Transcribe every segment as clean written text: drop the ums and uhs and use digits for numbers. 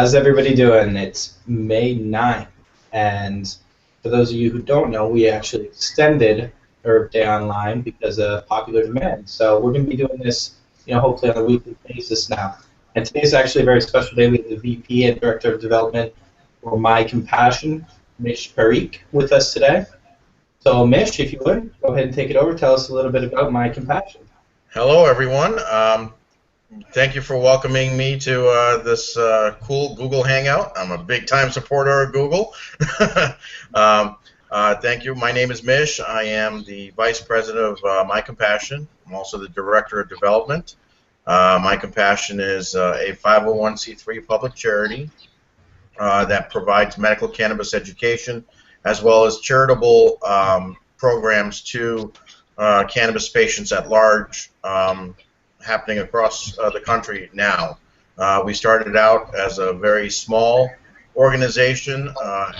How's everybody doing? It's May 9th, and for those of you who don't know, we actually extended Earth Day online because of popular demand. So we're going to be doing this, hopefully on a weekly basis now. And today is actually a very special day. We have the VP and Director of Development for My Compassion, Mish Parikh, with us today. So Mish, if you would, go ahead and take it over. Tell us a little bit about My Compassion. Hello, everyone. Thank you for welcoming me to this cool Google Hangout. I'm a big-time supporter of Google. Thank you. My name is Mish. I am the Vice President of My Compassion. I'm also the Director of Development. My Compassion is a 501c3 public charity that provides medical cannabis education as well as charitable programs to cannabis patients at large, happening across the country now. We started out as a very small organization,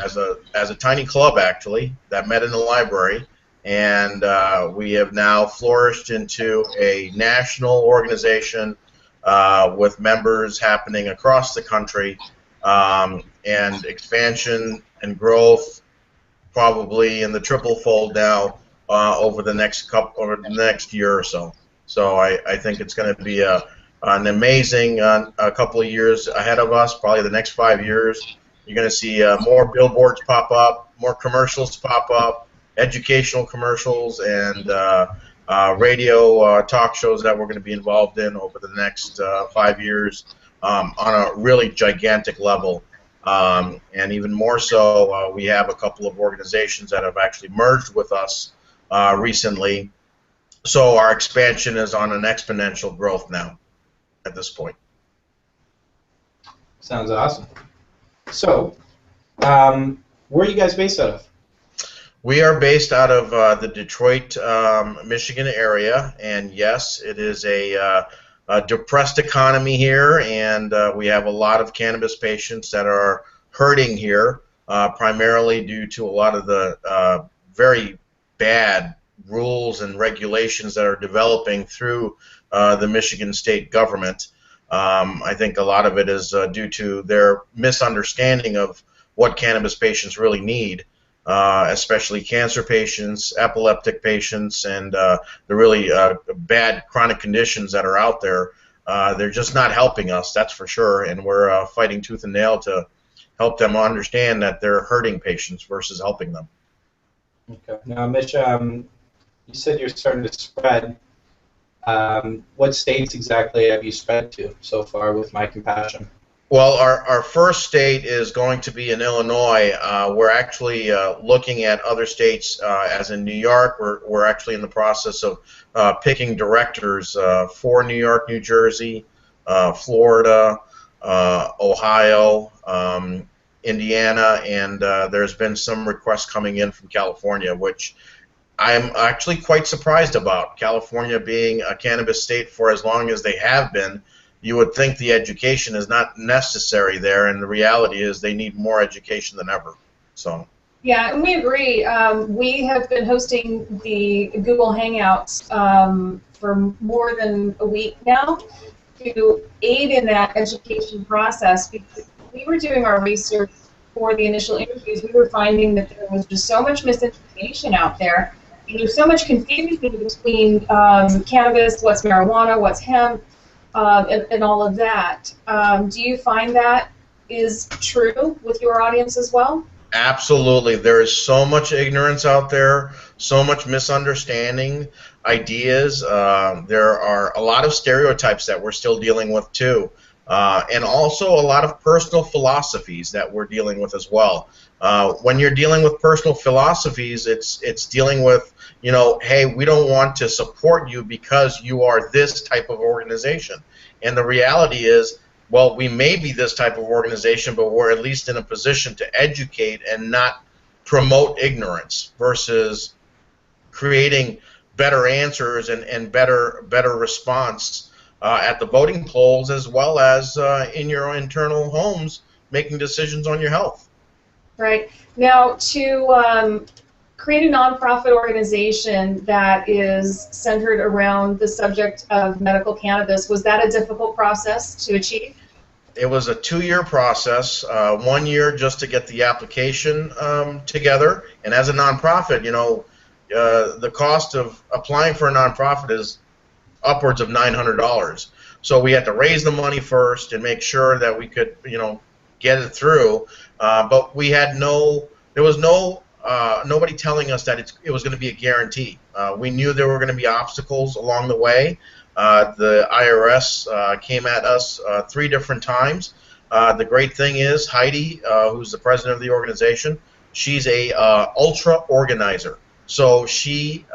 as a tiny club actually, that met in the library, and we have now flourished into a national organization with members happening across the country, and expansion and growth probably in the triple fold now over the next year or so. So I think it's going to be an amazing a couple of years ahead of us, probably the next 5 years. You're going to see more billboards pop up, more commercials pop up, educational commercials, and radio talk shows that we're going to be involved in over the next 5 years on a really gigantic level. And even more so, we have a couple of organizations that have actually merged with us recently. So our expansion is on an exponential growth now at this point. Sounds awesome. So, where are you guys based out of? We are based out of the Detroit, Michigan area, and yes, it is a depressed economy here, and we have a lot of cannabis patients that are hurting here, primarily due to a lot of the very bad rules and regulations that are developing through the Michigan state government. I think a lot of it is due to their misunderstanding of what cannabis patients really need, especially cancer patients, epileptic patients, and the really bad chronic conditions that are out there. They're just not helping us, that's for sure, and we're fighting tooth and nail to help them understand that they're hurting patients versus helping them. Okay. Now, Mitch, you said you're starting to spread. What states exactly have you spread to so far with My Compassion? Well, our first state is going to be in Illinois. We're actually looking at other states, as in New York. We're actually in the process of picking directors for New York, New Jersey, Florida, Ohio, Indiana, and there's been some requests coming in from California, which I'm actually quite surprised about. California being a cannabis state for as long as they have been, you would think the education is not necessary there, and the reality is they need more education than ever. So. Yeah, and we agree. We have been hosting the Google Hangouts for more than a week now to aid in that education process. Because we were doing our research for the initial interviews, we were finding that there was just so much misinformation out there. And there's so much confusion between cannabis, what's marijuana, what's hemp, and all of that. Do you find that is true with your audience as well? Absolutely. There is so much ignorance out there, so much misunderstanding, ideas. There are a lot of stereotypes that we're still dealing with too. And also a lot of personal philosophies that we're dealing with as well. When you're dealing with personal philosophies, it's dealing with, hey, we don't want to support you because you are this type of organization. And the reality is, well, we may be this type of organization, but we're at least in a position to educate and not promote ignorance versus creating better answers and better response at the voting polls, as well as in your internal homes, making decisions on your health. Right. Now, to create a nonprofit organization that is centered around the subject of medical cannabis, was that a difficult process to achieve? It was a 2-year process, 1 year just to get the application together. And as a nonprofit, you know, the cost of applying for a nonprofit is upwards of $900. So we had to raise the money first and make sure that we could, you know, get it through. But we had there was nobody telling us that it was going to be a guarantee. We knew there were going to be obstacles along the way. The IRS came at us 3 different times. The great thing is Heidi, who's the president of the organization, she's a ultra organizer. So she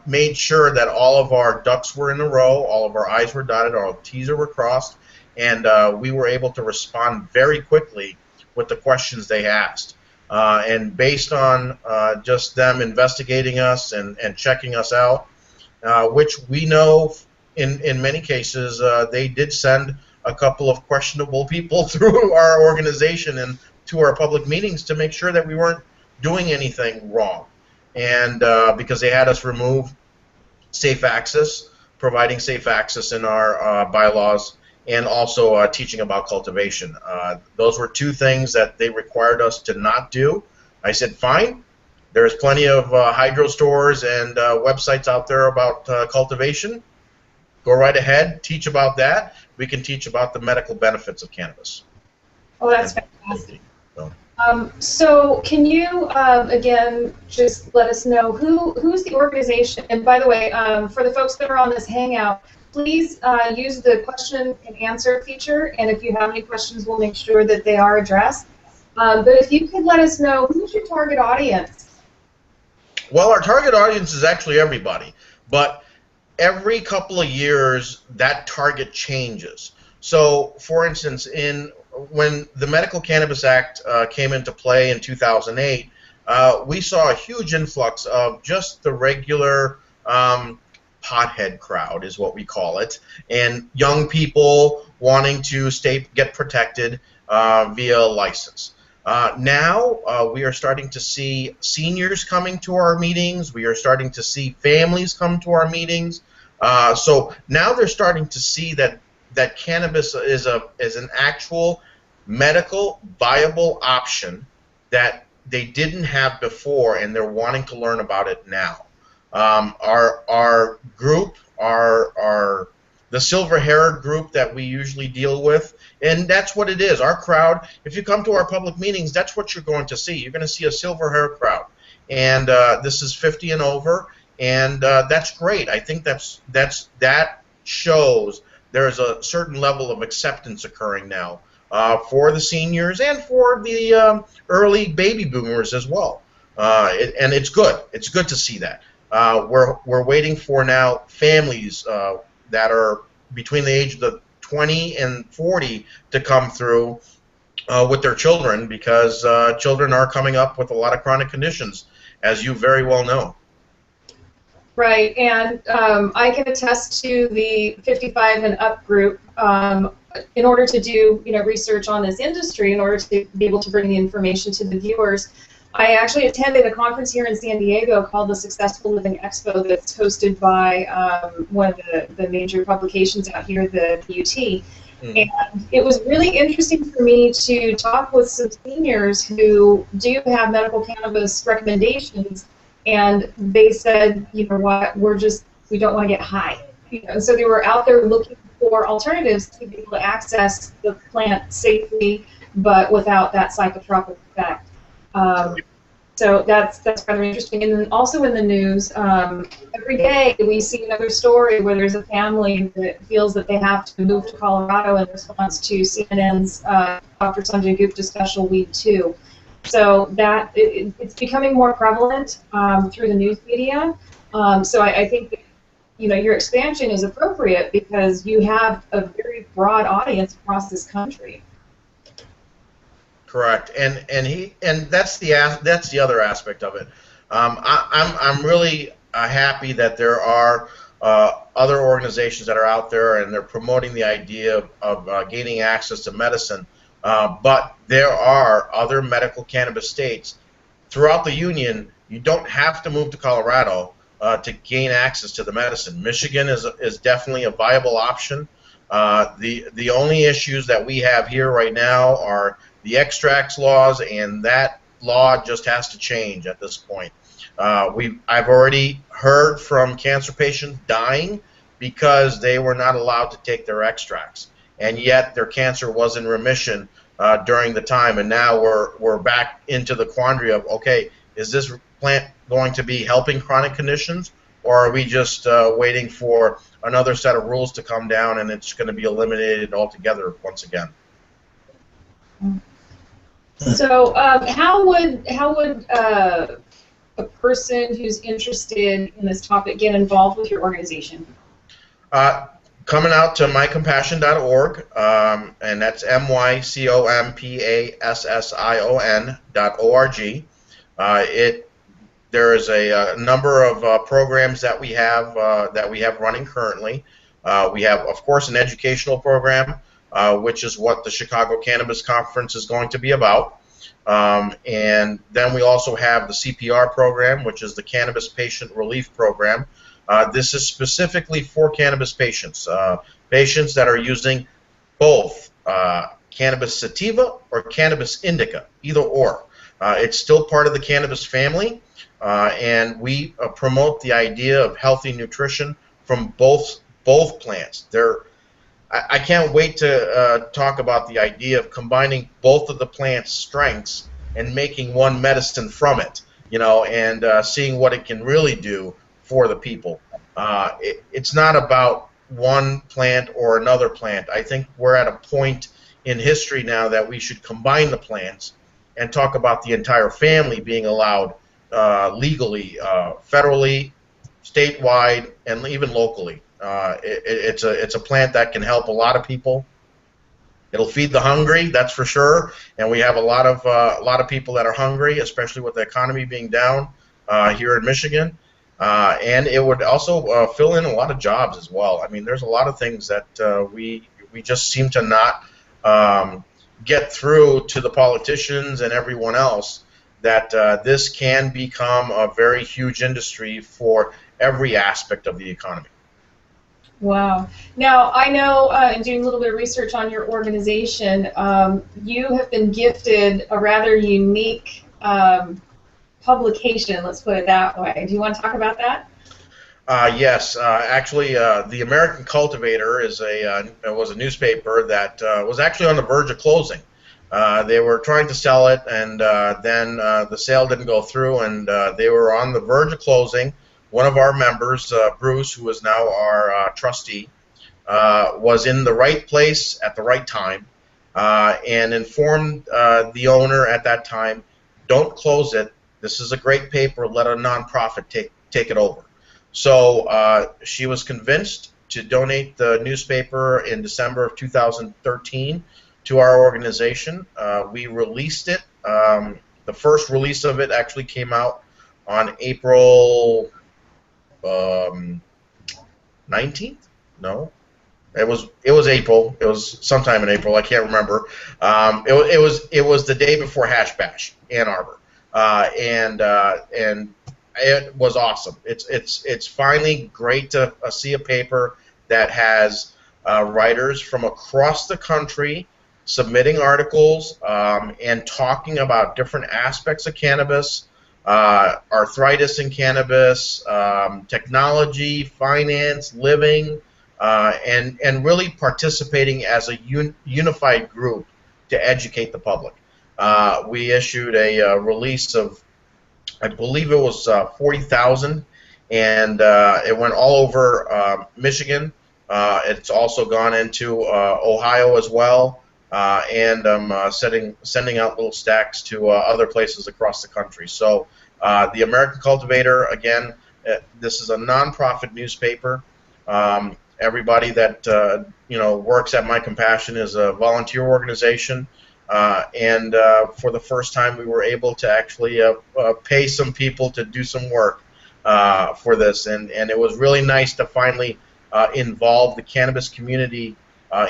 made sure that all of our ducks were in a row, all of our I's were dotted, our T's were crossed, and we were able to respond very quickly with the questions they asked. And based on just them investigating us and checking us out, which we know in many cases they did send a couple of questionable people through our organization and to our public meetings to make sure that we weren't doing anything wrong. And because they had us remove safe access, providing safe access in our bylaws, and also teaching about cultivation. Those were 2 things that they required us to not do. I said, fine. There's plenty of hydro stores and websites out there about cultivation. Go right ahead, teach about that. We can teach about the medical benefits of cannabis. Oh, that's fantastic. So can you, again, just let us know who's the organization? And by the way, for the folks that are on this Hangout, please use the question and answer feature, and if you have any questions, we'll make sure that they are addressed. But if you could let us know, who's your target audience? Well, our target audience is actually everybody, but every couple of years, that target changes. So, for instance, when the Medical Cannabis Act came into play in 2008, we saw a huge influx of just the regular pothead crowd, is what we call it, and young people wanting to get protected via license. Now we are starting to see seniors coming to our meetings. We are starting to see families come to our meetings. So now they're starting to see that cannabis is an actual medical viable option that they didn't have before, and they're wanting to learn about it now. Our group, the silver-haired group that we usually deal with, and that's what it is. Our crowd, if you come to our public meetings, that's what you're going to see. You're going to see a silver-haired crowd, and this is 50 and over, and that's great. I think that shows there's a certain level of acceptance occurring now for the seniors and for the early baby boomers as well, and it's good. It's good to see that. We're waiting for now families that are between the age of 20 and 40 to come through with their children, because children are coming up with a lot of chronic conditions, as you very well know. Right, and I can attest to the 55 and up group. In order to do research on this industry, in order to be able to bring the information to the viewers, I actually attended a conference here in San Diego called the Successful Living Expo that's hosted by one of the major publications out here, the UT. And it was really interesting for me to talk with some seniors who do have medical cannabis recommendations, and they said, you know what, we don't want to get high. So they were out there looking for alternatives to be able to access the plant safely, but without that psychotropic effect. So that's rather interesting. And then also in the news, every day we see another story where there's a family that feels that they have to move to Colorado in response to CNN's Dr. Sanjay Gupta special Weed 2. So that it's becoming more prevalent through the news media. So I think that, your expansion is appropriate because you have a very broad audience across this country. Correct, and that's the other aspect of it. I'm really happy that there are other organizations that are out there and they're promoting the idea of gaining access to medicine. But there are other medical cannabis states throughout the union. You don't have to move to Colorado to gain access to the medicine. Michigan is definitely a viable option. The only issues that we have here right now are the extracts laws, and that law just has to change at this point. I've already heard from cancer patients dying because they were not allowed to take their extracts, and yet their cancer was in remission during the time. And now we're back into the quandary of, okay, is this plant going to be helping chronic conditions, or are we just waiting for another set of rules to come down and it's going to be eliminated altogether once again? So, how would a person who's interested in this topic get involved with your organization? Coming out to mycompassion.org, and that's mycompassion.org. There is a number of programs that we have running currently. We have, of course, an educational program, which is what the Chicago Cannabis Conference is going to be about. And then we also have the CPR program, which is the Cannabis Patient Relief Program. This is specifically for cannabis patients, patients that are using both cannabis sativa or cannabis indica, either or. It's still part of the cannabis family, and we promote the idea of healthy nutrition from both plants. I can't wait to talk about the idea of combining both of the plant's strengths and making one medicine from it, and seeing what it can really do for the people. It's not about one plant or another plant. I think we're at a point in history now that we should combine the plants and talk about the entire family being allowed legally, federally, statewide, and even locally. It's a plant that can help a lot of people. It'll feed the hungry, that's for sure, and we have a lot of people that are hungry, especially with the economy being down here in Michigan. And it would also fill in a lot of jobs as well. I mean, there's a lot of things that we just seem to not get through to the politicians and everyone else, that this can become a very huge industry for every aspect of the economy. Wow. Now, I know, in doing a little bit of research on your organization, you have been gifted a rather unique publication, let's put it that way. Do you want to talk about that? Yes. Actually, the American Cultivator was a newspaper that was actually on the verge of closing. They were trying to sell it, and then the sale didn't go through, and they were on the verge of closing. One of our members, Bruce, who is now our trustee, was in the right place at the right time, and informed the owner at that time, don't close it. This is a great paper. Let a nonprofit take it over. So she was convinced to donate the newspaper in December of 2013 to our organization. We released it. The first release of it actually came out on April 19th? No, it was April. It was sometime in April. I can't remember. It was the day before Hash Bash, Ann Arbor, and it was awesome. It's finally great to see a paper that has writers from across the country submitting articles and talking about different aspects of cannabis. Arthritis in cannabis, technology, finance, living, and really participating as a unified group to educate the public. We issued a release of, I believe it was 40,000, and it went all over Michigan. It's also gone into Ohio as well. And I'm sending out little stacks to other places across the country. So the American Cultivator, again, this is a nonprofit newspaper. Everybody that works at My Compassion is a volunteer organization, and for the first time we were able to actually pay some people to do some work for this, and it was really nice to finally involve the cannabis community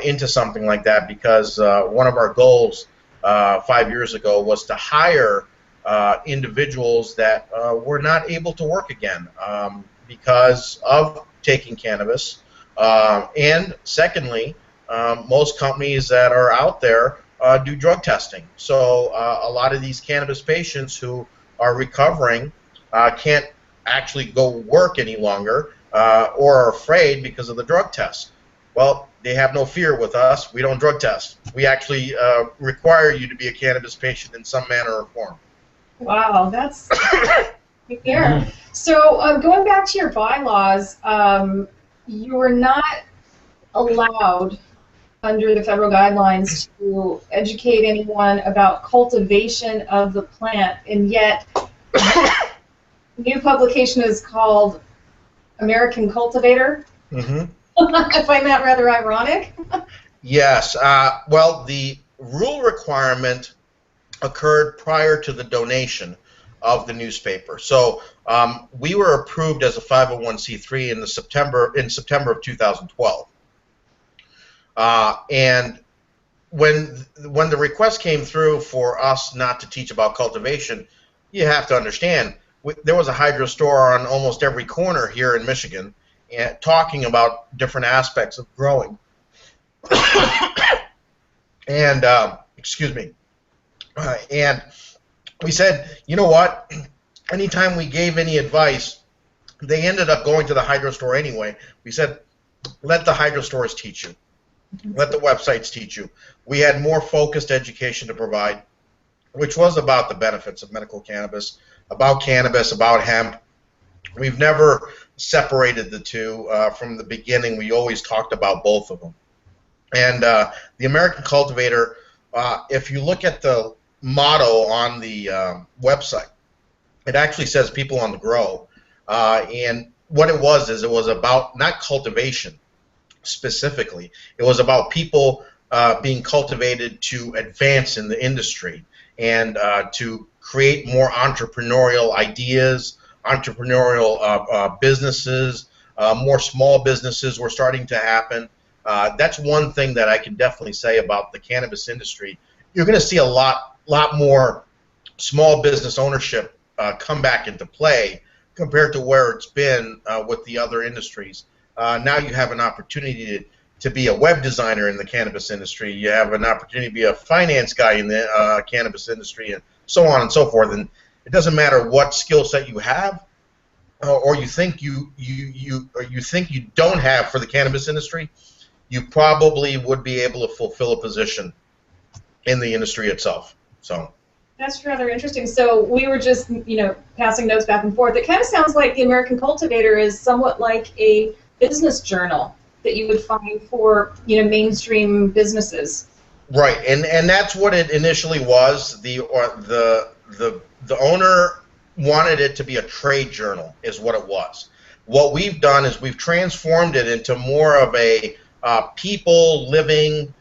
into something like that, because one of our goals 5 years ago was to hire individuals that were not able to work again because of taking cannabis, and secondly, most companies that are out there do drug testing. So a lot of these cannabis patients who are recovering can't actually go work any longer or are afraid because of the drug test. Well, they have no fear with us. We don't drug test. We actually require you to be a cannabis patient in some manner or form. Wow, that's fair. So going back to your bylaws, you were not allowed under the federal guidelines to educate anyone about cultivation of the plant, and yet new publication is called American Cultivator. Mm-hmm. I find that rather ironic. Yes. Well, the rule requirement occurred prior to the donation of the newspaper. So we were approved as a 501c3 in September of 2012. And when the request came through for us not to teach about cultivation, you have to understand there was a hydro store on almost every corner here in Michigan, and talking about different aspects of growing. And excuse me. And we said, you know what? Anytime we gave any advice, they ended up going to the hydro store anyway. We said, let the hydro stores teach you. Let the websites teach you. We had more focused education to provide, which was about the benefits of medical cannabis, about hemp. We've never separated the two from the beginning. We always talked about both of them. And the American Cultivator, if you look at the motto on the website, it actually says people on the grow. And what it was about not cultivation specifically. It was about people being cultivated to advance in the industry and to create more entrepreneurial ideas, entrepreneurial businesses, more small businesses were starting to happen. That's one thing that I can definitely say about the cannabis industry. You're going to see a lot more small business ownership come back into play compared to where it's been with the other industries. Now you have an opportunity to be a web designer in the cannabis industry. You have an opportunity to be a finance guy in the cannabis industry, and so on and so forth. And it doesn't matter what skill set you have, or you think you don't have for the cannabis industry. You probably would be able to fulfill a position in the industry itself. So. That's rather interesting. So we were just, passing notes back and forth. It kind of sounds like the American Cultivator is somewhat like a business journal that you would find for, mainstream businesses. Right, and that's what it initially was. The owner wanted it to be a trade journal, is what it was. What we've done is we've transformed it into more of a people living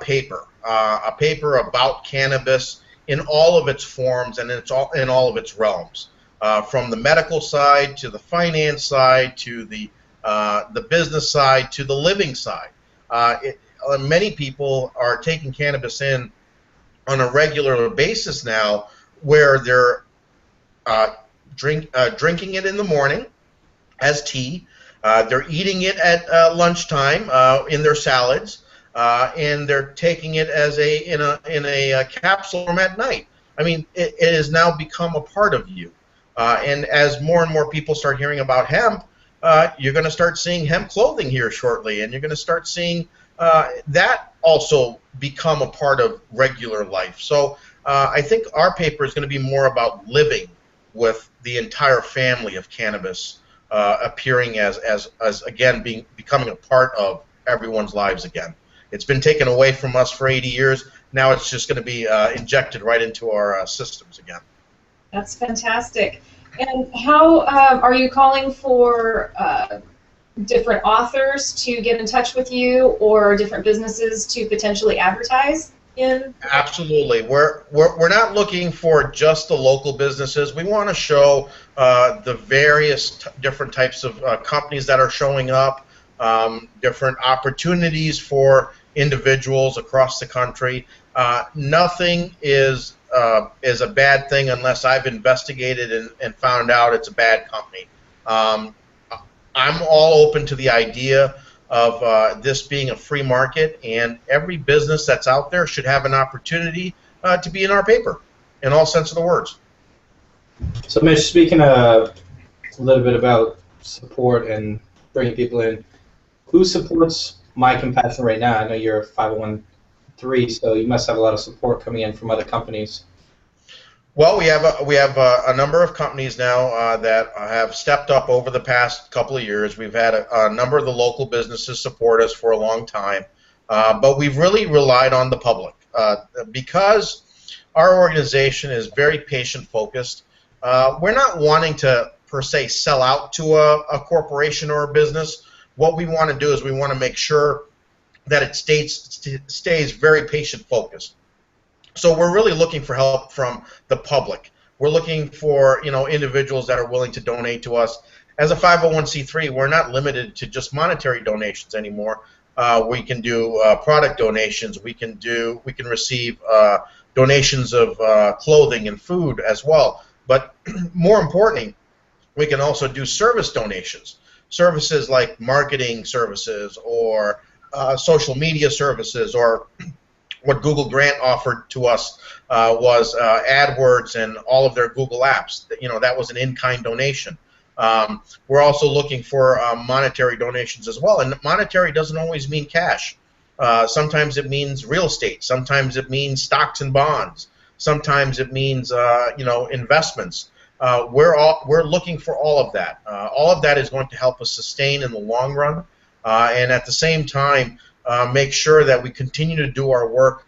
paper, a paper about cannabis in all of its forms and in all of its realms, from the medical side to the finance side to the business side to the living side. Many people are taking cannabis in on a regular basis now, where they're drinking it in the morning as tea. They're eating it at lunchtime in their salads. And they're taking it as in a capsule form at night. I mean, it has now become a part of you. And as more and more people start hearing about hemp, you're going to start seeing hemp clothing here shortly, and you're going to start seeing that also become a part of regular life. So I think our paper is going to be more about living with the entire family of cannabis appearing as again becoming a part of everyone's lives again. It's been taken away from us for 80 years. Now it's just going to be injected right into our systems again. That's fantastic. And how are you calling for different authors to get in touch with you, or different businesses to potentially advertise in? Absolutely. We're not looking for just the local businesses. We want to show the various different types of companies that are showing up, different opportunities for individuals across the country. Nothing is a bad thing unless I've investigated and found out it's a bad company. I'm all open to the idea of this being a free market, and every business that's out there should have an opportunity to be in our paper, in all sense of the words. So, Mish, speaking a little bit about support and bringing people in, who supports My Compassion right now? I know you're a 501(c)(3), so you must have a lot of support coming in from other companies. Well, we have a number of companies now that have stepped up over the past couple of years. We've had a number of the local businesses support us for a long time, but we've really relied on the public because our organization is very patient focused. We're not wanting to per se sell out to a corporation or a business. What we want to do is we want to make sure that it stays very patient focused. So we're really looking for help from the public. We're looking for individuals that are willing to donate to us. As a 501(c)(3), we're not limited to just monetary donations anymore. We can do product donations. We can receive donations of clothing and food as well. But more importantly, we can also do service donations. Services like marketing services or social media services, or what Google Grant offered to us was AdWords and all of their Google apps. That was an in-kind donation. We're also looking for monetary donations as well, and monetary doesn't always mean cash. Sometimes it means real estate. Sometimes it means stocks and bonds. Sometimes it means investments. We're looking for all of that. All of that is going to help us sustain in the long run, and at the same time make sure that we continue to do our work.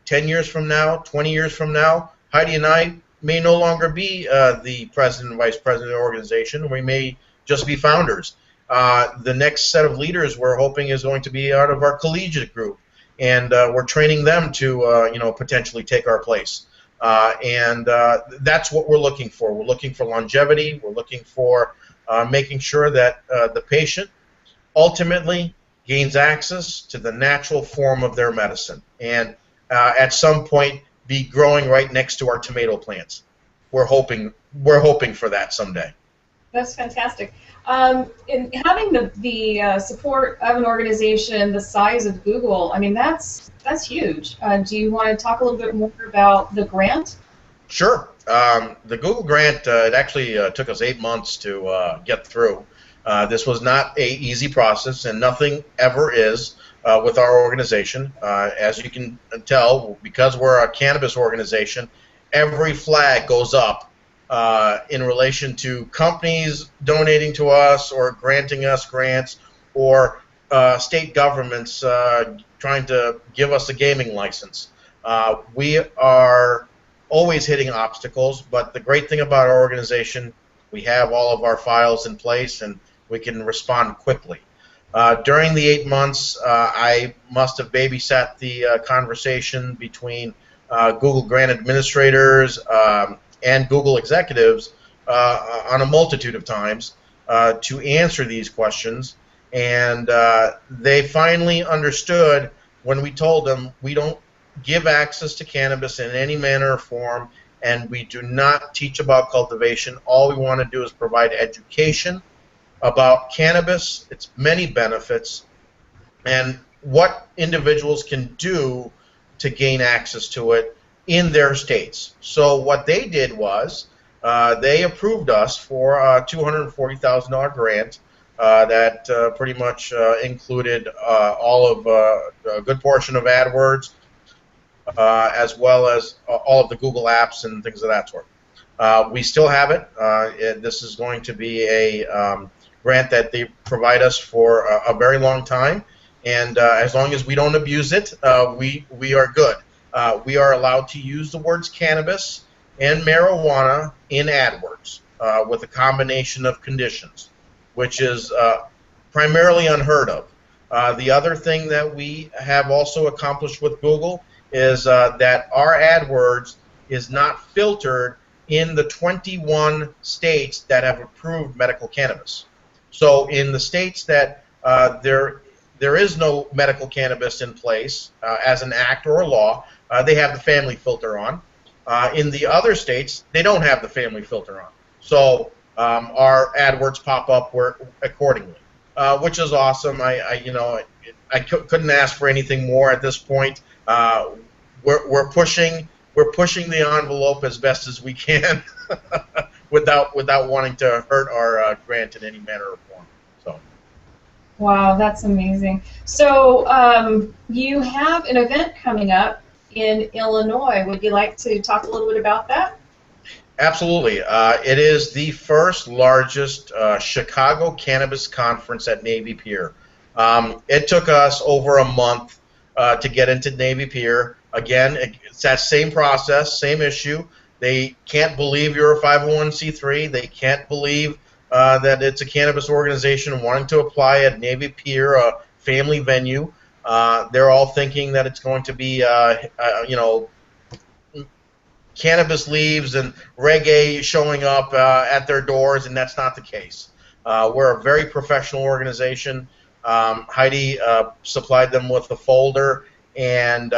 10 years from now, 20 years from now, Heidi and I may no longer be the president and vice president of the organization. We may just be founders. The next set of leaders we're hoping is going to be out of our collegiate group, and we're training them to potentially take our place. And that's what we're looking for. We're looking for longevity. We're looking for making sure that the patient ultimately gains access to the natural form of their medicine, and at some point be growing right next to our tomato plants. We're hoping for that someday. That's fantastic. In having the support of an organization the size of Google, I mean that's huge. Do you want to talk a little bit more about the grant? Sure. The Google grant it actually took us 8 months to get through. This was not an easy process, and nothing ever is with our organization. As you can tell, because we're a cannabis organization, every flag goes up in relation to companies donating to us or granting us grants, or state governments trying to give us a gaming license. We are always hitting obstacles, but the great thing about our organization, we have all of our files in place, and we can respond quickly. During the 8 months, I must have babysat the conversation between Google Grant administrators and Google executives on a multitude of times to answer these questions, and they finally understood when we told them we don't give access to cannabis in any manner or form, and we do not teach about cultivation. All we want to do is provide education about cannabis, its many benefits, and what individuals can do to gain access to it in their states. So what they did was they approved us for a $240,000 grant that pretty much included all of a good portion of AdWords, as well as all of the Google apps and things of that sort. We still have it. This is going to be a grant that they provide us for a very long time, and as long as we don't abuse it, we are good. We are allowed to use the words cannabis and marijuana in AdWords with a combination of conditions, which is primarily unheard of. The other thing that we have also accomplished with Google is that our AdWords is not filtered in the 21 states that have approved medical cannabis. So in the states that there is no medical cannabis in place as an act or a law, they have the family filter on. In the other states, they don't have the family filter on. So our AdWords pop up accordingly. which is awesome. I couldn't ask for anything more at this point. We're pushing the envelope as best as we can without wanting to hurt our grant in any manner or form. So. Wow, that's amazing. So you have an event coming up in Illinois. Would you like to talk a little bit about that? Absolutely. It is the first largest Chicago cannabis conference at Navy Pier. It took us over a month to get into Navy Pier. Again, it's that same process, same issue. They can't believe you're a 501c3. They can't believe that it's a cannabis organization wanting to apply at Navy Pier, a family venue. They're all thinking that it's going to be, cannabis leaves and reggae showing up at their doors, and that's not the case. We're a very professional organization. Heidi supplied them with the folder, and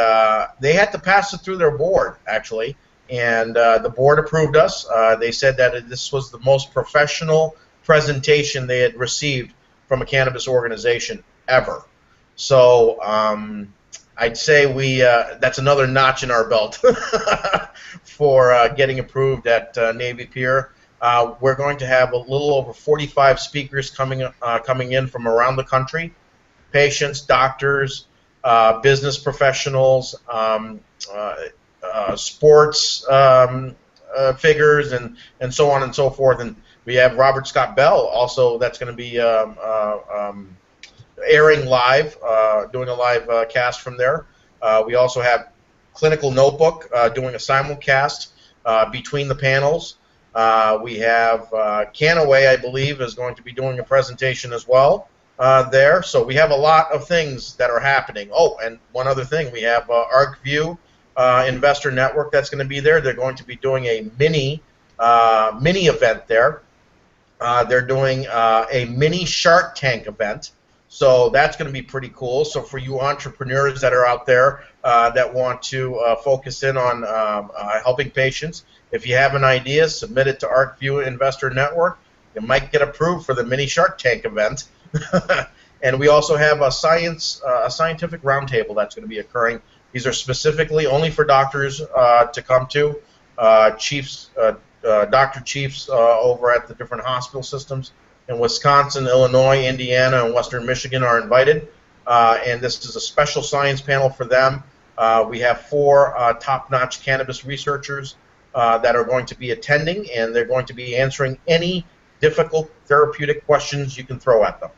they had to pass it through their board, actually, and the board approved us. They said that this was the most professional presentation they had received from a cannabis organization ever. So I'd say that's another notch in our belt for getting approved at Navy Pier. We're going to have a little over 45 speakers coming in from around the country, patients, doctors, business professionals, sports figures, and so on and so forth. And we have Robert Scott Bell also that's going to be airing live, doing a live cast from there. We also have Clinical Notebook doing a simulcast between the panels. We have Canaway, I believe, is going to be doing a presentation as well there. So we have a lot of things that are happening. Oh, and one other thing, we have ArcView Investor Network that's going to be there. They're going to be doing a mini event there. They're doing a mini Shark Tank event. So that's going to be pretty cool. So for you entrepreneurs that are out there that want to focus in on helping patients, if you have an idea, submit it to ArcView Investor Network. You might get approved for the mini Shark Tank event. And we also have a scientific roundtable that's going to be occurring. These are specifically only for doctors to come to. Doctor chiefs over at the different hospital systems in Wisconsin, Illinois, Indiana, and Western Michigan are invited, and this is a special science panel for them. We have 4 top-notch cannabis researchers that are going to be attending, and they're going to be answering any difficult therapeutic questions you can throw at them.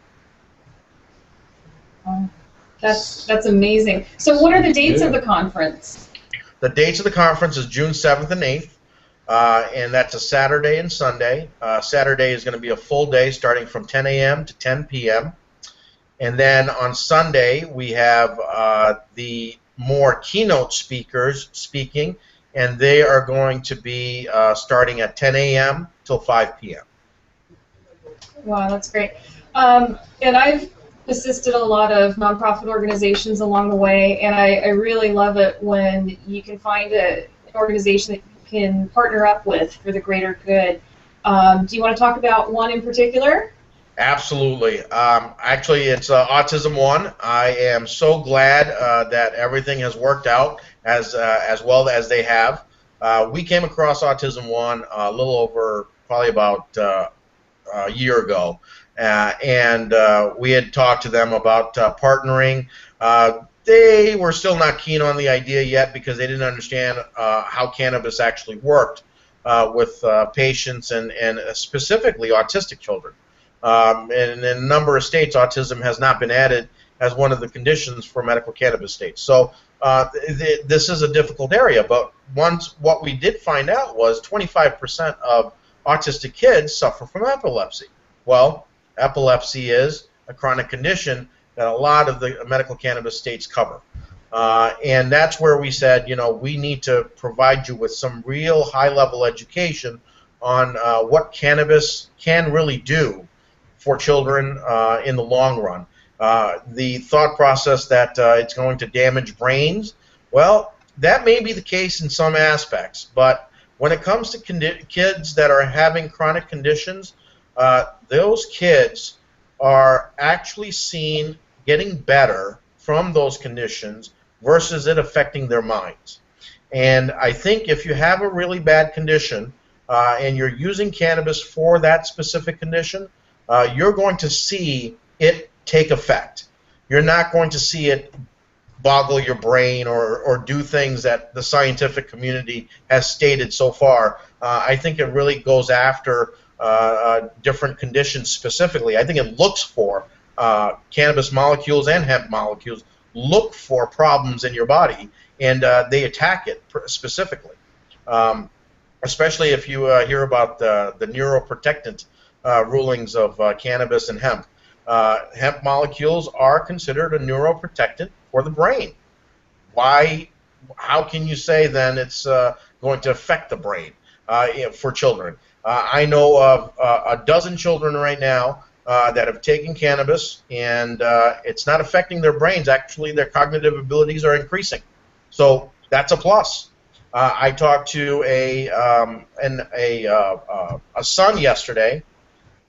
That's amazing. So what are the dates of the conference? The dates of the conference is June 7th and 8th. And that's a Saturday and Sunday. Saturday is going to be a full day starting from 10 a.m. to 10 p.m. And then on Sunday, we have the more keynote speakers speaking, and they are going to be starting at 10 a.m. till 5 p.m. Wow, that's great. And I've assisted a lot of nonprofit organizations along the way, and I really love it when you can find an organization that can partner up with for the greater good. Do you want to talk about one in particular? Absolutely. Actually, it's Autism One. I am so glad that everything has worked out as well as they have. We came across Autism One a little over probably about a year ago, and we had talked to them about partnering. They were still not keen on the idea yet because they didn't understand how cannabis actually worked with patients and specifically autistic children. And in a number of states, autism has not been added as one of the conditions for medical cannabis states. So this is a difficult area, but what we did find out was 25% of autistic kids suffer from epilepsy. Well, epilepsy is a chronic condition that a lot of the medical cannabis states cover. And that's where we said, we need to provide you with some real high-level education on what cannabis can really do for children in the long run. The thought process that it's going to damage brains, well, that may be the case in some aspects, but when it comes to kids that are having chronic conditions, those kids are actually seen getting better from those conditions versus it affecting their minds. And I think if you have a really bad condition and you're using cannabis for that specific condition, you're going to see it take effect. You're not going to see it boggle your brain or do things that the scientific community has stated so far. I think it really goes after different conditions specifically. I think it looks for cannabis molecules and hemp molecules, look for problems in your body, and they attack it specifically. Especially if you hear about the neuroprotectant rulings of cannabis and hemp. Hemp molecules are considered a neuroprotectant for the brain. Why? How can you say then it's going to affect the brain for children? I know of a dozen children right now that have taken cannabis, and it's not affecting their brains. Actually, their cognitive abilities are increasing. So that's a plus. I talked to a son yesterday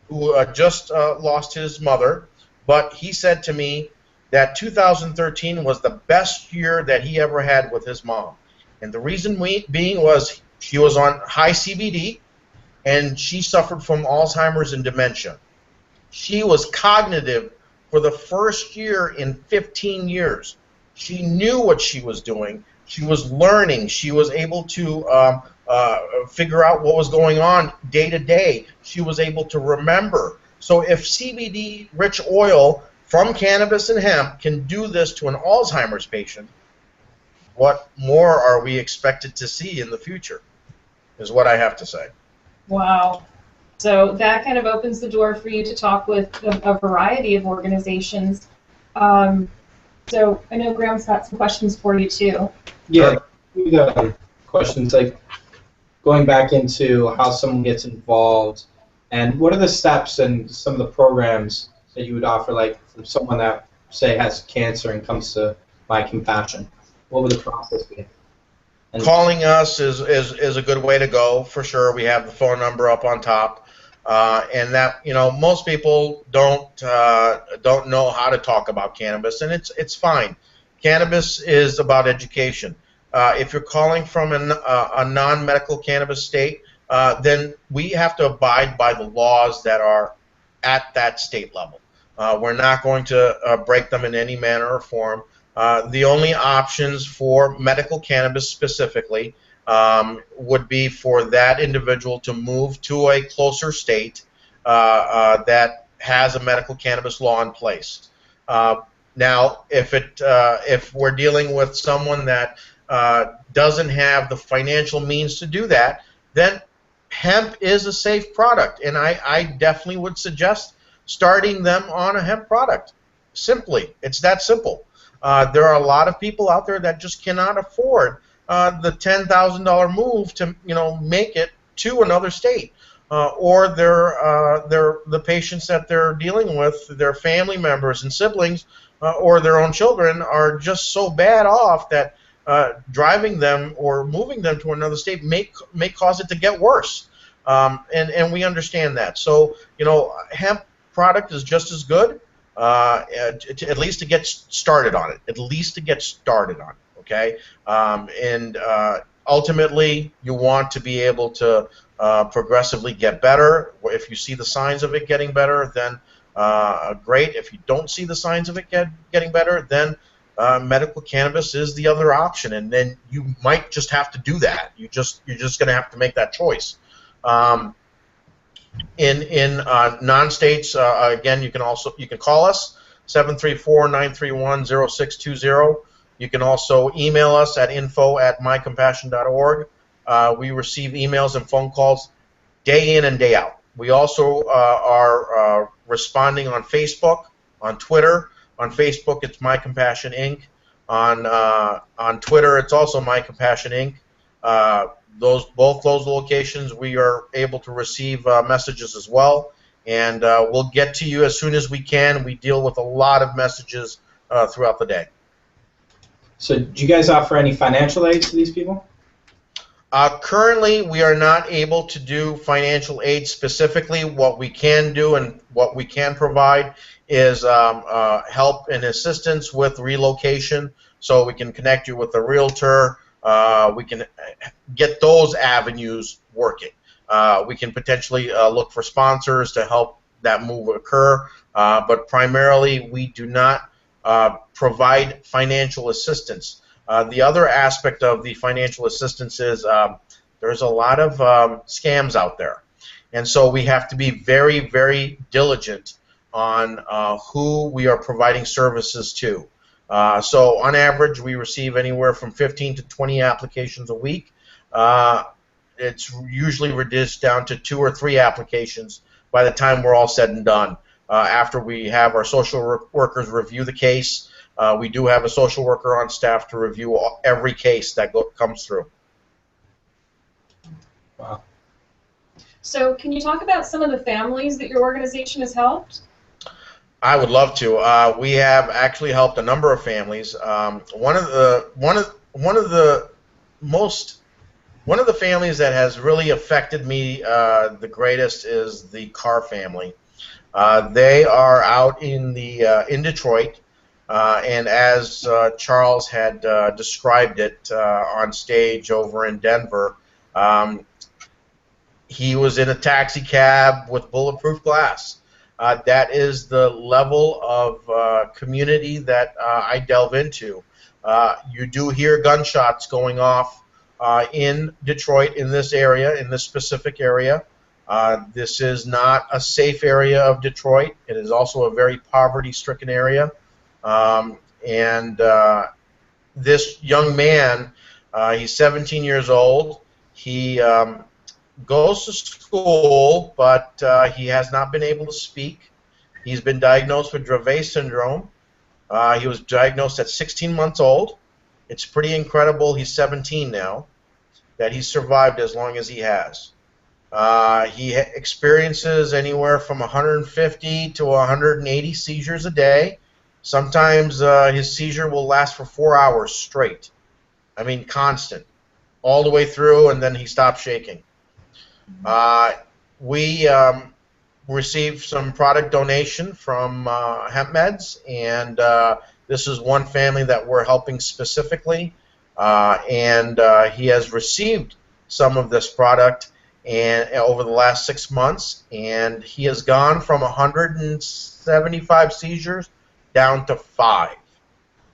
who just lost his mother, but he said to me that 2013 was the best year that he ever had with his mom. And the reason being was she was on high CBD, and she suffered from Alzheimer's and dementia. She was cognitive for the first year in 15 years. She knew what she was doing. She was learning. She was able to figure out what was going on day to day. She was able to remember. So if CBD-rich oil from cannabis and hemp can do this to an Alzheimer's patient, what more are we expected to see in the future, is what I have to say. Wow. So that kind of opens the door for you to talk with a variety of organizations. So I know Graham's got some questions for you too. Yeah, we got questions like going back into how someone gets involved, and what are the steps and some of the programs that you would offer, like for someone that, say, has cancer and comes to My Compassion? What would the process be? And calling us is a good way to go, for sure. We have the phone number up on top, and that, you know, most people don't know how to talk about cannabis, and it's fine. Cannabis is about education. If you're calling from a non-medical cannabis state, then we have to abide by the laws that are at that state level. We're not going to break them in any manner or form. The only options for medical cannabis specifically would be for that individual to move to a closer state that has a medical cannabis law in place. Now, if we're dealing with someone that doesn't have the financial means to do that, then hemp is a safe product, and I definitely would suggest starting them on a hemp product. Simply, it's that simple. There are a lot of people out there that just cannot afford the $10,000 move to, you know, make it to another state, or the patients that they're dealing with, their family members and siblings, or their own children are just so bad off that driving them or moving them to another state may cause it to get worse, and we understand that. So, you know, hemp product is just as good. At least to get started on it. At least to get started on it. Okay, and ultimately, you want to be able to progressively get better. If you see the signs of it getting better, then great. If you don't see the signs of it getting better, then medical cannabis is the other option, and then you might just have to do that. You're just going to have to make that choice. In non-states, again, you can call us 734-931-0620. You can also email us at info@mycompassion.org. We receive emails and phone calls day in and day out. We also are responding on Facebook, on Twitter. On Facebook, it's My Compassion Inc. On Twitter, it's also My Compassion Inc. Both those locations, we are able to receive messages as well, and we'll get to you as soon as we can. We deal with a lot of messages throughout the day. So do you guys offer any financial aid to these people? Currently, we are not able to do financial aid specifically. What we can do and what we can provide is help and assistance with relocation. So we can connect you with a realtor. We can get those avenues working. We can potentially look for sponsors to help that move occur. But primarily, we do not provide financial assistance. The other aspect of the financial assistance is there's a lot of scams out there. And so we have to be very, very diligent on who we are providing services to. So on average, we receive anywhere from 15 to 20 applications a week. It's usually reduced down to 2 or 3 applications by the time we're all said and done. After we have our social workers review the case, we do have a social worker on staff to review every case that comes through. Wow. So can you talk about some of the families that your organization has helped? I would love to. We have actually helped a number of families. One of the families that has really affected me the greatest is the Carr family. They are out in Detroit, and as Charles had described it on stage over in Denver, he was in a taxi cab with bulletproof glass. That is the level of community that I delve into. You do hear gunshots going off in Detroit, in this area, in this specific area. This is not a safe area of Detroit. It is also a very poverty-stricken area. This young man, he's 17 years old. He goes to school, but he has not been able to speak. He's been diagnosed with Dravet syndrome. He was diagnosed at 16 months old. It's pretty incredible, he's 17 now, that he's survived as long as he has. He experiences anywhere from 150 to 180 seizures a day. Sometimes his seizure will last for 4 hours straight. I mean, constant, all the way through, and then he stops shaking. We received some product donation from Hemp Meds, and this is one family that we're helping specifically, and he has received some of this product over the last 6 months, and he has gone from 175 seizures down to 5.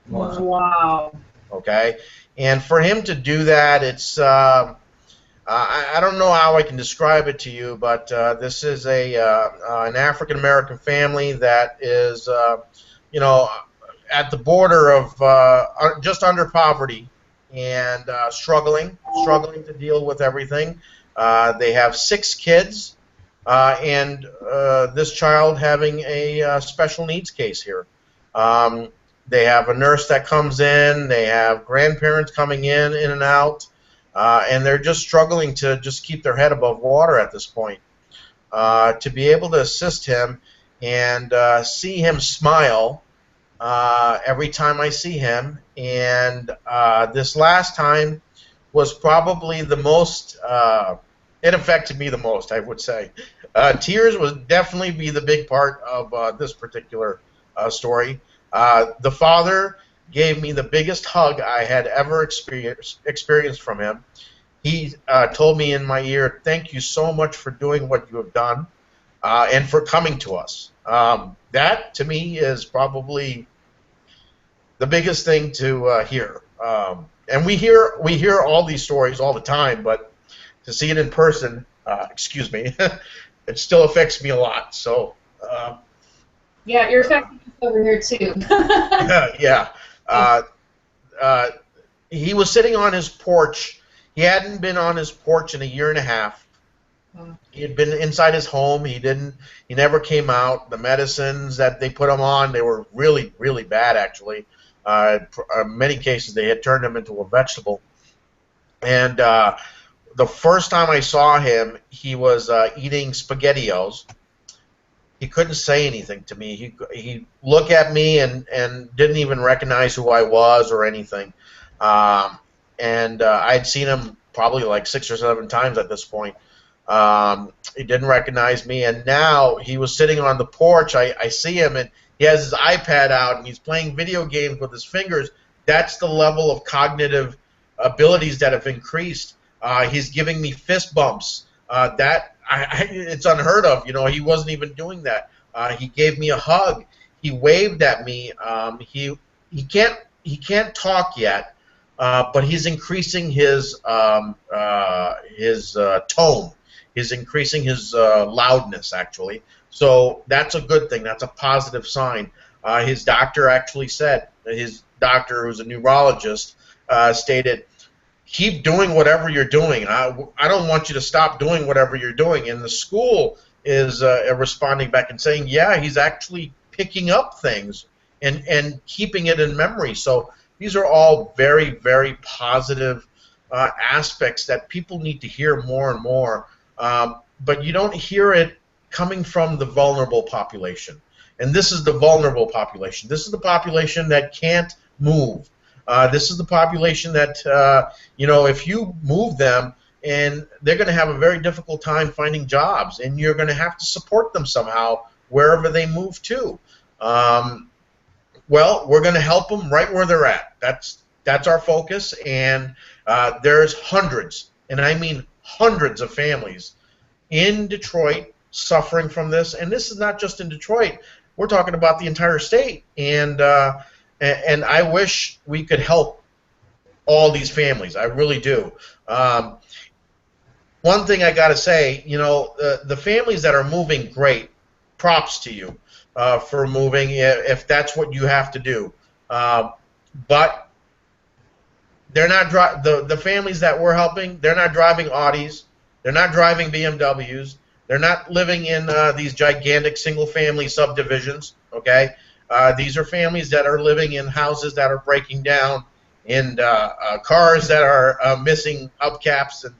Wow. Okay, and for him to do that, it's I don't know how I can describe it to you, but this is an African American family that is, you know, at the border of just under poverty and struggling to deal with everything. They have 6 kids, and this child having a special needs case here. They have a nurse that comes in. They have grandparents coming in and out. And they're just struggling to just keep their head above water at this point. To be able to assist him and see him smile every time I see him, and this last time was probably the most, it affected me the most, I would say. Tears would definitely be the big part of this particular story. The father gave me the biggest hug I had ever experienced from him. He told me in my ear, "Thank you so much for doing what you have done and for coming to us." That, to me, is probably the biggest thing to hear. And we hear all these stories all the time, but to see it in person, excuse me, it still affects me a lot. So. Yeah, you're affecting us over here too. Yeah. He was sitting on his porch. He hadn't been on his porch in 1.5 years. He had been inside his home. He never came out. The medicines that they put him on, they were really, really bad, actually. In many cases, they had turned him into a vegetable. And the first time I saw him, he was eating SpaghettiOs. He couldn't say anything to me. He looked at me and didn't even recognize who I was or anything. And I'd seen him probably like 6 or 7 times at this point. He didn't recognize me, and now he was sitting on the porch. I see him, and he has his iPad out, and he's playing video games with his fingers. That's the level of cognitive abilities that have increased. He's giving me fist bumps. It's unheard of. You know, he wasn't even doing that. He gave me a hug. He waved at me. He can't talk yet, but he's increasing his tone. He's increasing his loudness, actually. So that's a good thing. That's a positive sign. His doctor actually said, his doctor, who's a neurologist, stated, keep doing whatever you're doing. I don't want you to stop doing whatever you're doing. And the school is responding back and saying, yeah, he's actually picking up things and keeping it in memory. So these are all very, very positive aspects that people need to hear more and more. But you don't hear it coming from the vulnerable population. And this is the vulnerable population. This is the population that can't move. This is the population that, you know, if you move them, and they're going to have a very difficult time finding jobs, and you're going to have to support them somehow wherever they move to. Well, we're going to help them right where they're at. That's our focus, and there's hundreds, and I mean hundreds of families in Detroit suffering from this, and this is not just in Detroit. We're talking about the entire state, and I wish we could help all these families. I really do. One thing I got to say, you know, the families that are moving, great, props to you for moving if that's what you have to do. But they're not the families that we're helping. They're not driving Audis. They're not driving BMWs. They're not living in these gigantic single-family subdivisions. Okay, these are families that are living in houses that are breaking down, and cars that are missing hubcaps and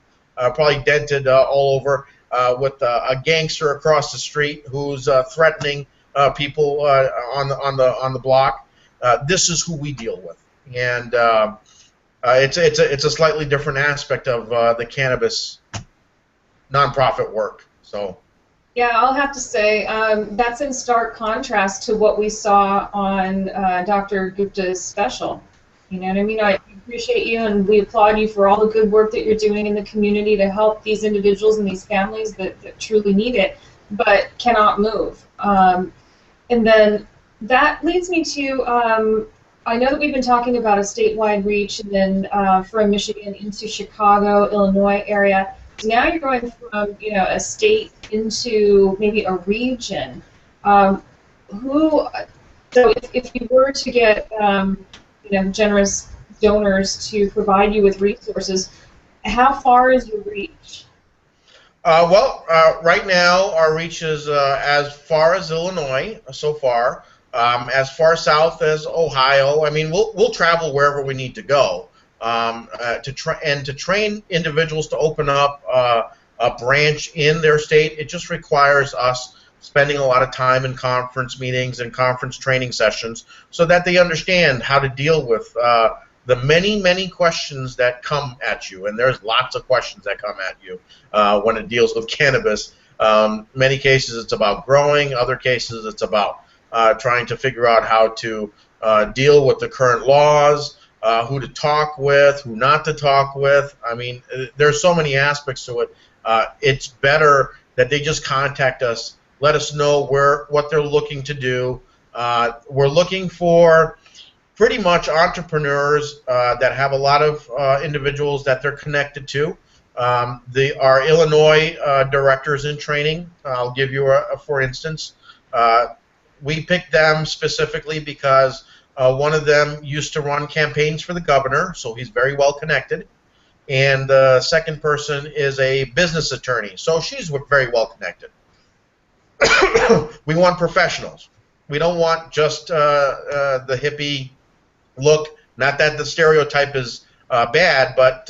probably dented all over, with a gangster across the street who's threatening people on the block. This is who we deal with, and it's a slightly different aspect of the cannabis nonprofit work. So. Yeah, I'll have to say that's in stark contrast to what we saw on Dr. Gupta's special. You know what I mean? I appreciate you, and we applaud you for all the good work that you're doing in the community to help these individuals and these families that truly need it, but cannot move. And then that leads me to, I know that we've been talking about a statewide reach, and then from Michigan into Chicago, Illinois area. Now you're going from, you know, a state into maybe a region. So if you were to get, you know, generous donors to provide you with resources, how far is your reach? Right now our reach is as far as Illinois so far, as far south as Ohio. I mean, we'll travel wherever we need to go. To train individuals to open up a branch in their state, it just requires us spending a lot of time in conference meetings and conference training sessions so that they understand how to deal with the many questions that come at you. And there's lots of questions that come at you when it deals with cannabis. Many cases it's about growing, other cases it's about trying to figure out how to deal with the current laws, who to talk with, who not to talk with. I mean, there's so many aspects to it. It's better that they just contact us, let us know what they're looking to do. We're looking for pretty much entrepreneurs that have a lot of individuals that they're connected to. Our Illinois directors in training, I'll give you for instance, we picked them specifically because one of them used to run campaigns for the governor, so he's very well connected. And the second person is a business attorney, so she's very well connected. We want professionals. We don't want just the hippie look. Not that the stereotype is bad, but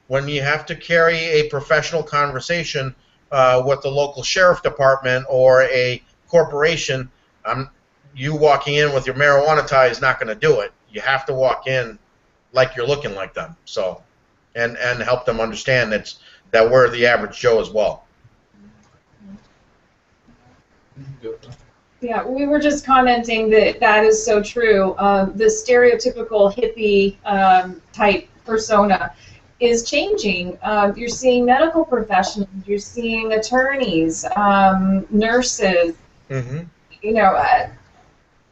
when you have to carry a professional conversation with the local sheriff department or a corporation, you walking in with your marijuana tie is not going to do it. You have to walk in like you're looking like them. So and help them understand that we're the average Joe as well. Yeah, we were just commenting that that is so true. The stereotypical hippie type persona is changing. You're seeing medical professionals, you're seeing attorneys, nurses, you know,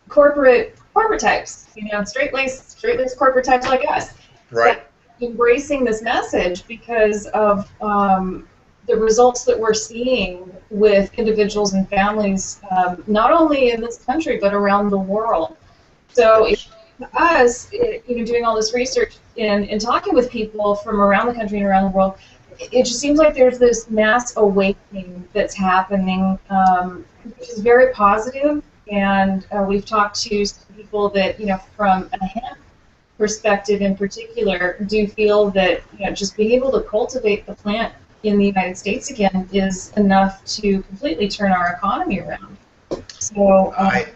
corporate types, you know, straight-laced corporate types like us. Right. Embracing this message because of the results that we're seeing with individuals and families, not only in this country but around the world. So us, you know, doing all this research and talking with people from around the country and around the world, it just seems like there's this mass awakening that's happening, which is very positive. And we've talked to some people that, you know, from a hemp perspective in particular, do feel that, you know, just being able to cultivate the plant in the United States again is enough to completely turn our economy around. So I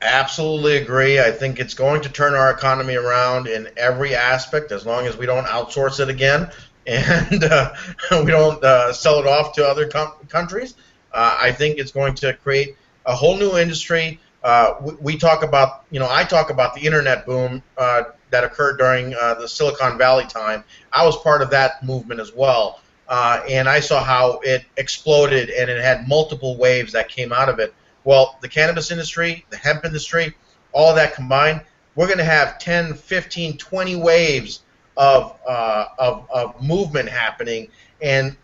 absolutely agree. I think it's going to turn our economy around in every aspect, as long as we don't outsource it again and we don't sell it off to other countries. I think it's going to create a whole new industry. We talk about, you know, I talk about the internet boom that occurred during the Silicon Valley time. I was part of that movement as well. And I saw how it exploded, and it had multiple waves that came out of it. Well, the cannabis industry, the hemp industry, all that combined, we're going to have 10, 15, 20 waves of movement happening. And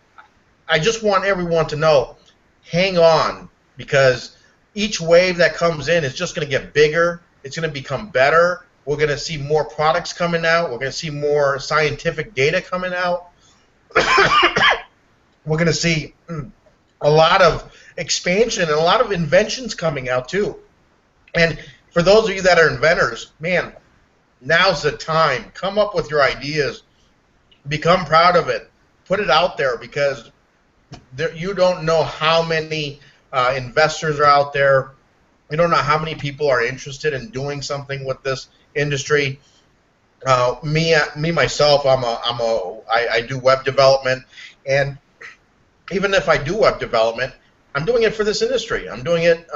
I just want everyone to know, hang on, because each wave that comes in is just going to get bigger. It's going to become better. We're going to see more products coming out. We're going to see more scientific data coming out. We're going to see a lot of expansion and a lot of inventions coming out too. And for those of you that are inventors, man, now's the time. Come up with your ideas. Become proud of it. Put it out there, because you don't know how many investors are out there. You don't know how many people are interested in doing something with this industry. Me myself, I do web development, and even if I do web development, I'm doing it for this industry. I'm doing it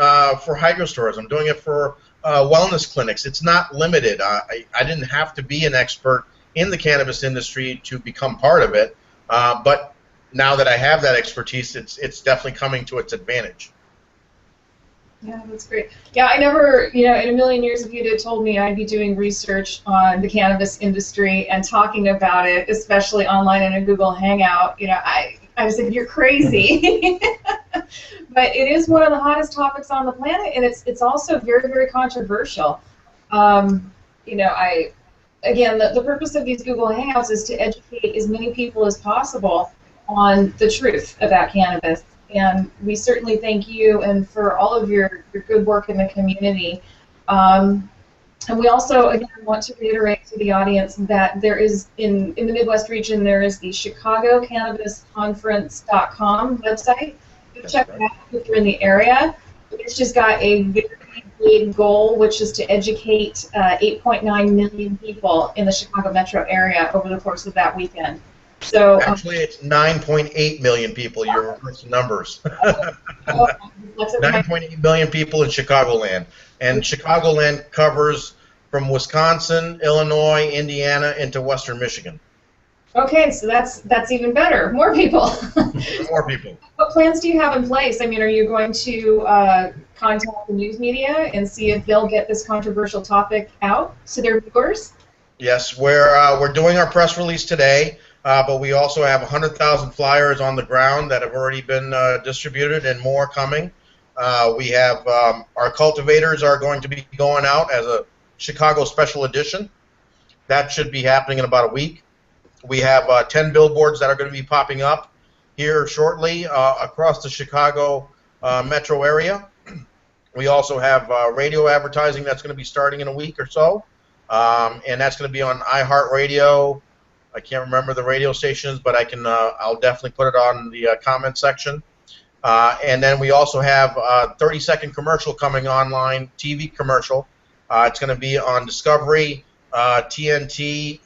for hydro stores. I'm doing it for wellness clinics. It's not limited. I didn't have to be an expert in the cannabis industry to become part of it, but now that I have that expertise, it's definitely coming to its advantage. yeah, that's great. Yeah, I never, you know, in a million years, if you'd have told me I'd be doing research on the cannabis industry and talking about it, especially online in a Google Hangout, you know, I was like, you're crazy. But it is one of the hottest topics on the planet, and it's also very, very controversial. You know, again, the purpose of these Google Hangouts is to educate as many people as possible on the truth about cannabis. And we certainly thank you and for all of your good work in the community. And we also, again, want to reiterate to the audience that there is, in the Midwest region, there is the ChicagoCannabisConference.com website. You check that out if you're in the area. It's just got a very big goal, which is to educate 8.9 million people in the Chicago metro area over the course of that weekend. So actually, it's 9.8 million people. You're reversing numbers. 9.8 million people in Chicagoland, and Chicagoland covers from Wisconsin, Illinois, Indiana, into Western Michigan. Okay, so that's even better. More people. More people. What plans do you have in place? I mean, are you going to contact the news media and see if they'll get this controversial topic out to their viewers? Yes, we're doing our press release today, but we also have 100,000 flyers on the ground that have already been distributed, and more coming. We have our cultivators are going to be going out as a Chicago special edition. That should be happening in about a week. We have 10 billboards that are going to be popping up here shortly across the Chicago metro area. We also have radio advertising that's going to be starting in a week or so, and that's going to be on iHeartRadio. I can't remember the radio stations, but I'll definitely put it on the comment section. And then we also have a 30-second commercial coming online, TV commercial. It's going to be on Discovery, TNT,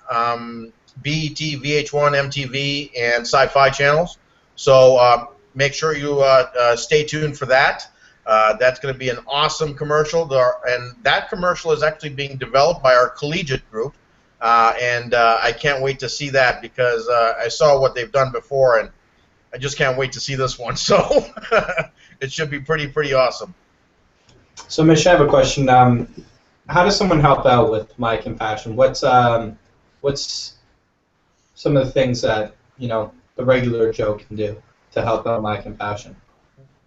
BET, VH1, MTV, and Sci-Fi channels. So make sure you stay tuned for that. That's going to be an awesome commercial, and that commercial is actually being developed by our collegiate group, and I can't wait to see that because I saw what they've done before, and I just can't wait to see this one. So it should be pretty awesome. So, Mish, I have a question. How does someone help out with My Compassion? What's some of the things that the regular Joe can do to help out My Compassion?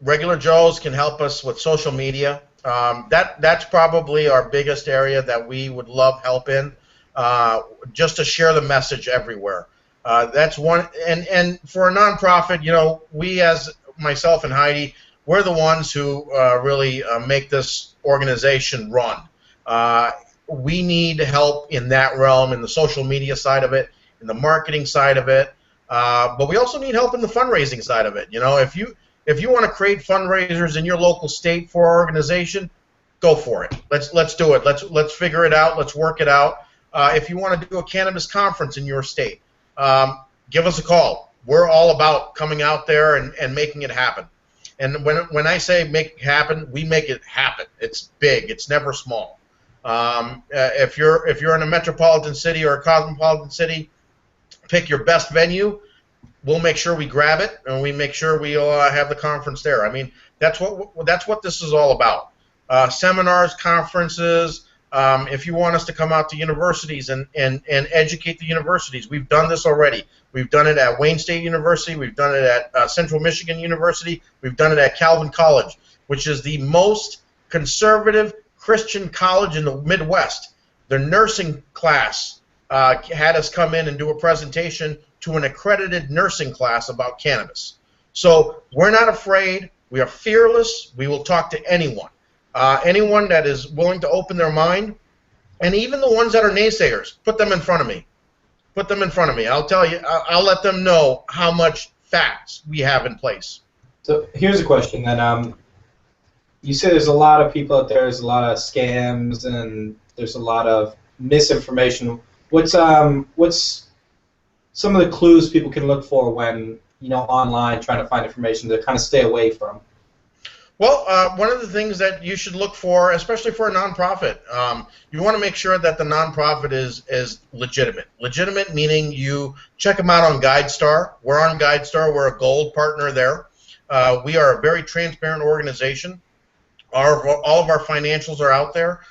Regular Joes can help us with social media. That's probably our biggest area that we would love help in, just to share the message everywhere. That's one, and for a nonprofit, we as myself and Heidi, we're the ones who really make this organization run. We need help in that realm, in the social media side of it, in the marketing side of it, but we also need help in the fundraising side of it. If you want to create fundraisers in your local state for our organization, go for it. Let's do it. Let's figure it out. Let's work it out. If you want to do a cannabis conference in your state, give us a call. We're all about coming out there and making it happen. And when I say make it happen, we make it happen. It's big. It's never small. If you're in a metropolitan city or a cosmopolitan city, pick your best venue. We'll make sure we grab it, and we make sure we'll have the conference there. I mean, that's what this is all about. Seminars, conferences. If you want us to come out to universities and educate the universities, we've done this already. We've done it at Wayne State University. We've done it at Central Michigan University. We've done it at Calvin College, which is the most conservative Christian college in the Midwest. Their nursing class had us come in and do a presentation to an accredited nursing class about cannabis. So we're not afraid. We are fearless. We will talk to anyone. Anyone that is willing to open their mind, and even the ones that are naysayers, put them in front of me. Put them in front of me. I'll tell you, I'll let them know how much facts we have in place. So here's a question then. You say there's a lot of people out there, there's a lot of scams, and there's a lot of misinformation. What's some of the clues people can look for when online trying to find information to kind of stay away from? Well, one of the things that you should look for, especially for a nonprofit, you want to make sure that the nonprofit is legitimate. Legitimate meaning you check them out on GuideStar. We're on GuideStar. We're a gold partner there. We are a very transparent organization. All of our financials are out there.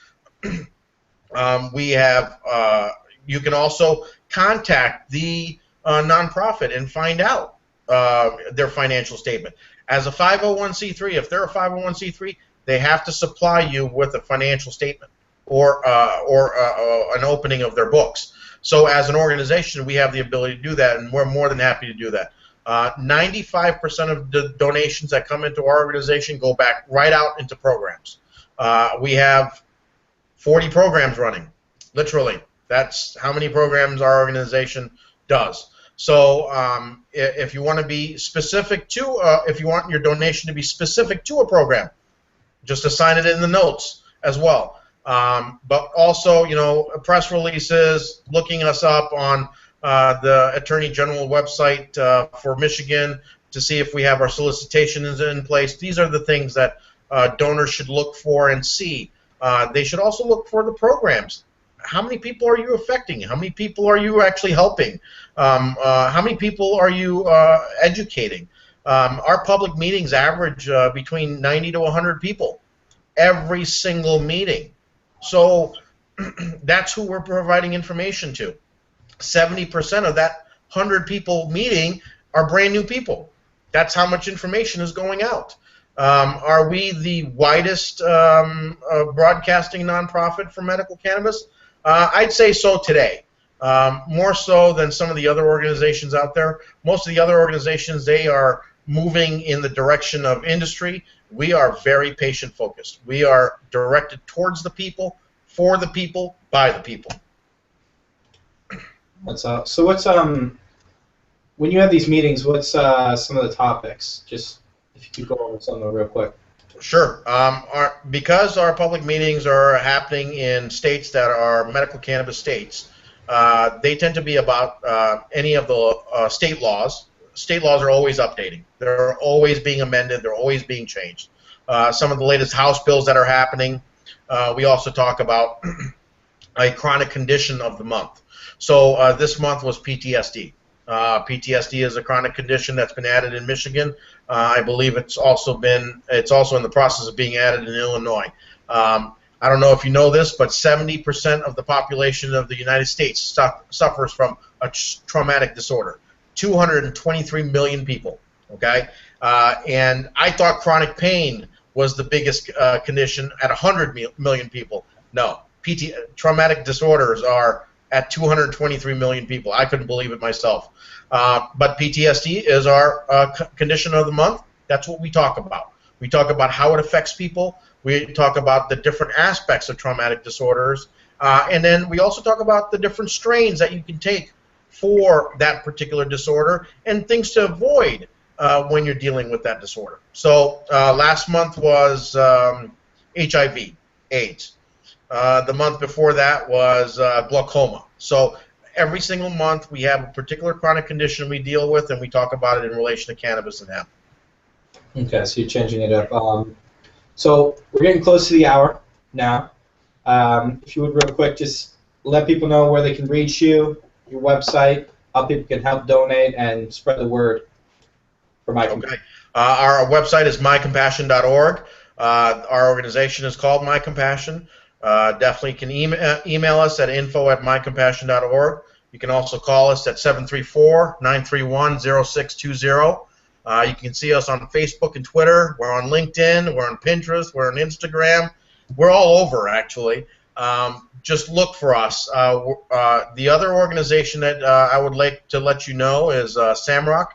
We have. You can also contact the nonprofit and find out their financial statement. As a 501c3, if they're a 501c3, they have to supply you with a financial statement or an opening of their books. So as an organization, we have the ability to do that, and we're more than happy to do that. 95% of the donations that come into our organization go back right out into programs. We have 40 programs running, literally. That's how many programs our organization does. So if you want to be specific to, if you want your donation to be specific to a program, just assign it in the notes as well. But also, press releases, looking us up on the Attorney General website for Michigan to see if we have our solicitations in place. These are the things that donors should look for and see. They should also look for the programs. How many people are you affecting? How many people are you actually helping? How many people are you educating? Our public meetings average between 90 to 100 people every single meeting. So that's who we're providing information to. 70% of that 100 people meeting are brand new people. That's how much information is going out. Are we the widest broadcasting nonprofit for medical cannabis? I'd say so today. More so than some of the other organizations out there. Most of the other organizations, they are moving in the direction of industry. We are very patient-focused. We are directed towards the people, for the people, by the people. So what's when you have these meetings, what's some of the topics? Just if you could go over some of them real quick. Sure. Because our public meetings are happening in states that are medical cannabis states, they tend to be about any of the state laws. State laws are always updating. They're always being amended. They're always being changed. Some of the latest House bills that are happening. We also talk about a chronic condition of the month. So this month was PTSD. PTSD is a chronic condition that's been added in Michigan. I believe it's also in the process of being added in Illinois. I don't know if you know this, but 70% of the population of the United States suffers from a traumatic disorder. 223 million people. Okay, and I thought chronic pain was the biggest condition at 100 million people. No, traumatic disorders are at 223 million people. I couldn't believe it myself. But PTSD is our condition of the month. That's what we talk about. We talk about how it affects people. We talk about the different aspects of traumatic disorders. And then we also talk about the different strains that you can take for that particular disorder and things to avoid when you're dealing with that disorder. So last month was HIV, AIDS. The month before that was glaucoma. So every single month we have a particular chronic condition we deal with, and we talk about it in relation to cannabis and hemp. Okay, so you're changing it up. So we're getting close to the hour now. If you would real quick just let people know where they can reach you, your website, how people can help donate and spread the word for My Compassion. Okay. Our website is mycompassion.org. Our organization is called My Compassion. Definitely can email us at info@mycompassion.org. You can also call us at 734-931-0620. You can see us on Facebook and Twitter. We're on LinkedIn. We're on Pinterest. We're on Instagram. We're all over, actually. Just look for us. The other organization that I would like to let you know is SAMROC.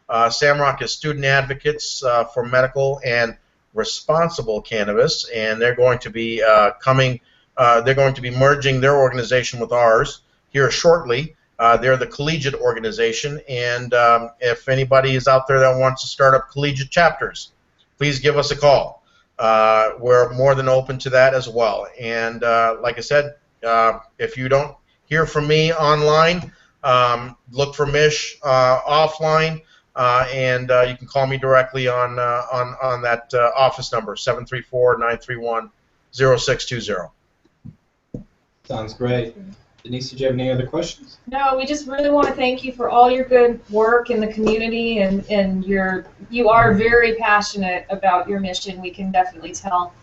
SAMROC is Student Advocates for Medical and Responsible Cannabis, and they're going to be they're going to be merging their organization with ours here shortly. They're the collegiate organization, and if anybody is out there that wants to start up collegiate chapters, please give us a call. We're more than open to that as well. And like I said, if you don't hear from me online, look for Mish offline, and you can call me directly on that office number, 734-931-0620. Sounds great. Denise, did you have any other questions? No, we just really want to thank you for all your good work in the community, and you are very passionate about your mission. We can definitely tell.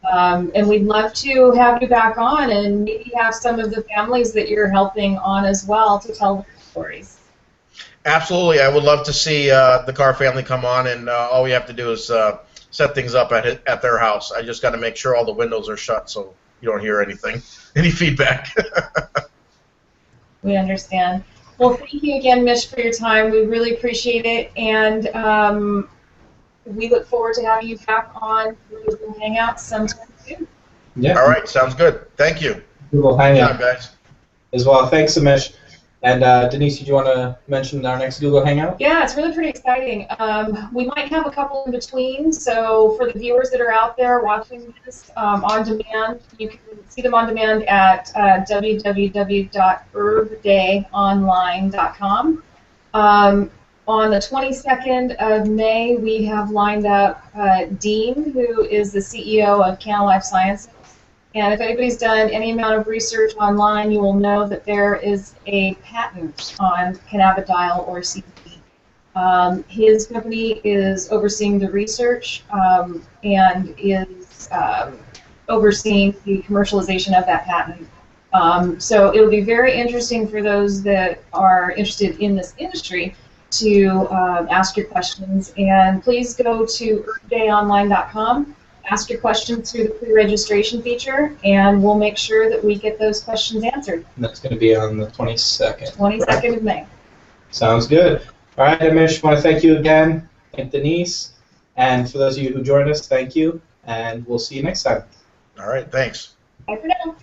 And we'd love to have you back on and maybe have some of the families that you're helping on as well to tell their stories. Absolutely. I would love to see the Carr family come on, and all we have to do is set things up at their house. I just got to make sure all the windows are shut so you don't hear anything, any feedback. We understand. Well, thank you again, Mish, for your time. We really appreciate it, and we look forward to having you back on Google Hangouts sometime soon. Yeah. All right, sounds good. Thank you. Google Hangout, guys. As well. Thanks, Amish. And Denise, did you want to mention our next Google Hangout? Yeah, it's really pretty exciting. We might have a couple in between, so for the viewers that are out there watching this on demand, you can see them on demand at www.herbdayonline.com. On the 22nd of May, we have lined up Dean, who is the CEO of Canna Life Sciences. And if anybody's done any amount of research online, you will know that there is a patent on cannabidiol or CBD. His company is overseeing the research and is overseeing the commercialization of that patent. So it'll be very interesting for those that are interested in this industry to ask your questions. And please go to herbdayonline.com. Ask your questions through the pre-registration feature, and we'll make sure that we get those questions answered. And that's going to be on the 22nd. 22nd of May. Sounds good. All right, Amish, I want to thank you again. Thank Denise. And for those of you who joined us, thank you. And we'll see you next time. All right, thanks. Bye for now.